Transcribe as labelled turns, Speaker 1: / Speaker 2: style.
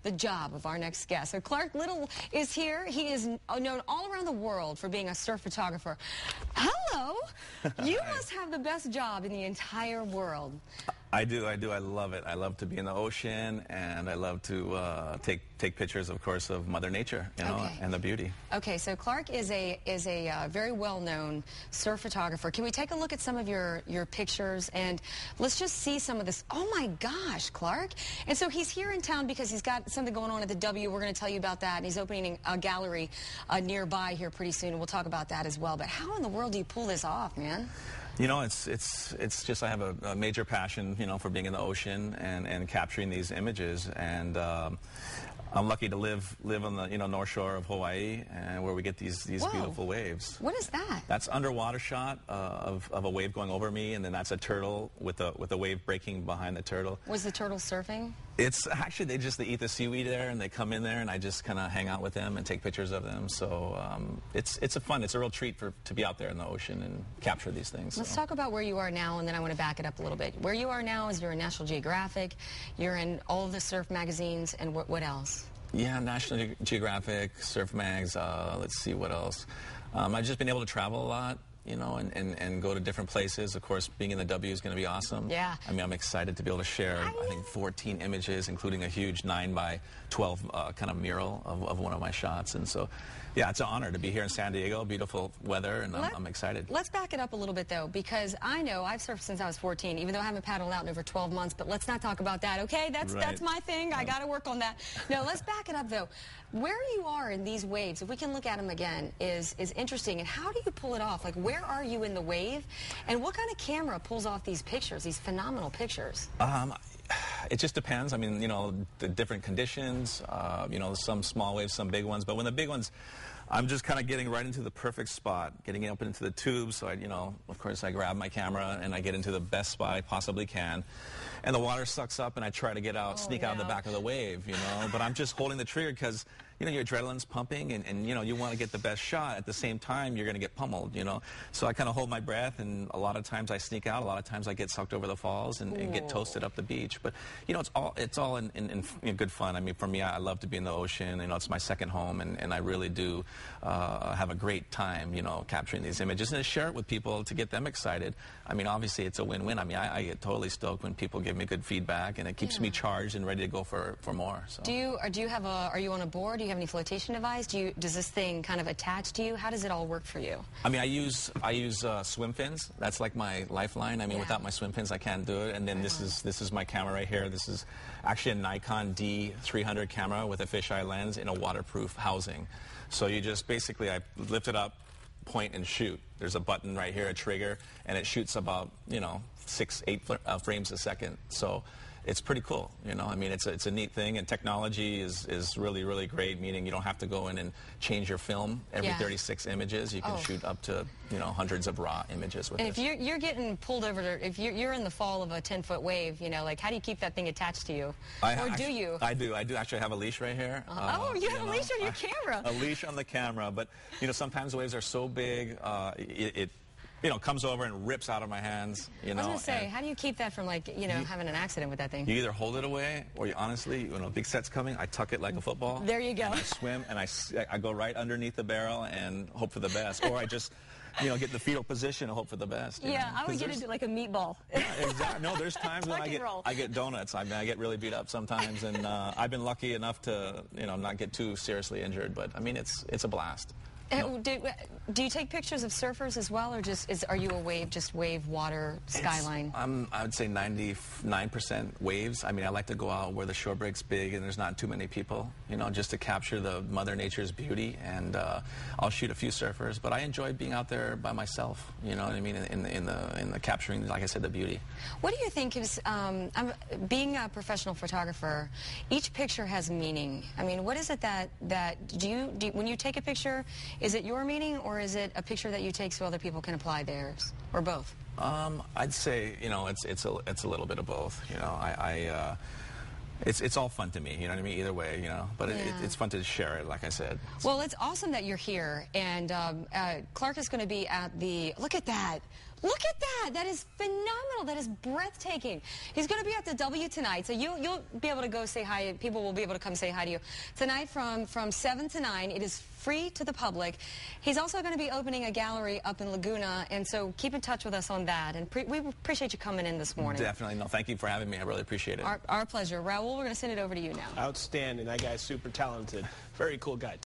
Speaker 1: the job of our next guest. So Clark Little is here. He is known all around the world for being a surf photographer. Hello. You must have the best job in the entire world.
Speaker 2: I do. I love it. I love to be in the ocean, and I love to take pictures, of course, of Mother Nature, you know, and the beauty.
Speaker 1: Okay, so Clark is a very well-known surf photographer. Can we take a look at some of your pictures, and let's just see some of this? Oh my gosh, Clark! And so he's here in town because he's got something going on at the W. We're going to tell you about that, and he's opening a gallery nearby here pretty soon, and we'll talk about that as well. But how in the world do you pull this off, man?
Speaker 2: You know, it's just I have a major passion, you know, for being in the ocean and capturing these images, and I'm lucky to live on the North Shore of Hawaii, and where we get these beautiful waves.
Speaker 1: What is that?
Speaker 2: That's underwater shot of a wave going over me, and then that's a turtle with a wave breaking behind the turtle.
Speaker 1: Was the turtle surfing?
Speaker 2: It's actually they eat the seaweed there, and they come in there, and I just kind of hang out with them and take pictures of them. So it's a real treat to be out there in the ocean and capture these things.
Speaker 1: Let's talk about where you are now, and then I want to back it up a little bit. Where you are now is you're in National Geographic, you're in all of the surf magazines, and what else?
Speaker 2: Yeah, National Geographic, Surf Mags, let's see what else. I've just been able to travel a lot, you know, and go to different places. Of course, being in the W is going to be awesome.
Speaker 1: Yeah.
Speaker 2: I mean, I'm excited to be able to share, I think, 14 images, including a huge 9x12 kind of mural of one of my shots. And so, yeah, it's an honor to be here in San Diego. Beautiful weather, and I'm excited.
Speaker 1: Let's back it up a little bit, though, because I know I've surfed since I was 14, even though I haven't paddled out in over 12 months. But let's not talk about that, okay? That's my thing. I got to work on that. No, let's back it up, though. Where you are in these waves, if we can look at them again, is interesting. And how do you pull it off? Like, where are you in the wave? And what kind of camera pulls off these pictures, these phenomenal pictures?
Speaker 2: It just depends. I mean, you know, the different conditions, you know, some small waves, some big ones. But when the big ones, I'm just kind of getting right into the perfect spot, getting up into the tubes. So, of course, I grab my camera and I get into the best spot I possibly can. And the water sucks up and I try to get out, sneak out of the back of the wave, you know. But I'm just holding the trigger because, you know, your adrenaline's pumping and you know, you want to get the best shot. At the same time, you're going to get pummeled, you know. So I kind of hold my breath, and a lot of times I sneak out. A lot of times I get sucked over the falls and get toasted up the beach. But, you know, it's all in good fun. I mean, for me, I love to be in the ocean. You know, it's my second home, and I really do have a great time, you know, capturing these images and to share it with people to get them excited. I mean, obviously, it's a win-win. I mean, I get totally stoked when people give me good feedback, and it keeps me charged and ready to go for more. So.
Speaker 1: Are you on a board? Do you have any flotation device? Does this thing kind of attach to you? How does it all work for you?
Speaker 2: I mean, I use swim fins. That's like my lifeline. I mean, without my swim fins, I can't do it. And then this is my camera right here. This is actually a Nikon D300 camera with a fisheye lens in a waterproof housing. So you just basically, I lift it up, point and shoot. There's a button right here, a trigger, and it shoots about, you know, 6-8 frames a second. So it's pretty cool, you know. I mean, it's a neat thing, and technology is really, really great, meaning you don't have to go in and change your film every 36 images. You can shoot up to, you know, hundreds of raw images with
Speaker 1: this. And if you're getting pulled over, if you're in the fall of a 10-foot wave, you know, like, how do you keep that thing attached to you? Do you?
Speaker 2: I do actually have a leash right here.
Speaker 1: You have a leash on your camera.
Speaker 2: A leash on the camera, but, you know, sometimes the waves are so big, it you know, comes over and rips out of my hands, you know.
Speaker 1: I was going to say, how do you keep that from, like, you know, having an accident with that thing?
Speaker 2: You either hold it away, or you honestly, when a big set's coming, I tuck it like a football.
Speaker 1: There you go.
Speaker 2: And I swim, and I go right underneath the barrel and hope for the best. Or I just, you know, get in the fetal position and hope for the best.
Speaker 1: Yeah, I would get into like a meatball.
Speaker 2: Yeah, exactly. No, there's times when I get donuts. I mean, I get really beat up sometimes, and I've been lucky enough to, you know, not get too seriously injured. But I mean, it's a blast.
Speaker 1: No. Do you take pictures of surfers as well, or are you a wave water skyline?
Speaker 2: I would say 99% waves. I mean, I like to go out where the shore break's big and there's not too many people, you know, just to capture the Mother Nature's beauty. And I'll shoot a few surfers, but I enjoy being out there by myself. You know what I mean? In the capturing, like I said, the beauty.
Speaker 1: What do you think is being a professional photographer? Each picture has meaning. I mean, what is it that when you take a picture? Is it your meaning, or is it a picture that you take so other people can apply theirs, or both?
Speaker 2: I'd say, you know, it's a little bit of both. You know, it's all fun to me. You know what I mean? Either way, you know. But it's fun to share it, like I said.
Speaker 1: Well, it's awesome that you're here, and Clark is going to be at the. Look at that. Look at that. That is phenomenal. That is breathtaking. He's going to be at the W tonight, so you'll be able to go say hi. People will be able to come say hi to you. Tonight from 7 to 9, it is free to the public. He's also going to be opening a gallery up in Laguna, and so keep in touch with us on that. And we appreciate you coming in this morning.
Speaker 2: Definitely. No, thank you for having me. I really appreciate it.
Speaker 1: Our pleasure. Raul, we're going to send it over to you now.
Speaker 3: Outstanding. That guy's super talented. Very cool guy.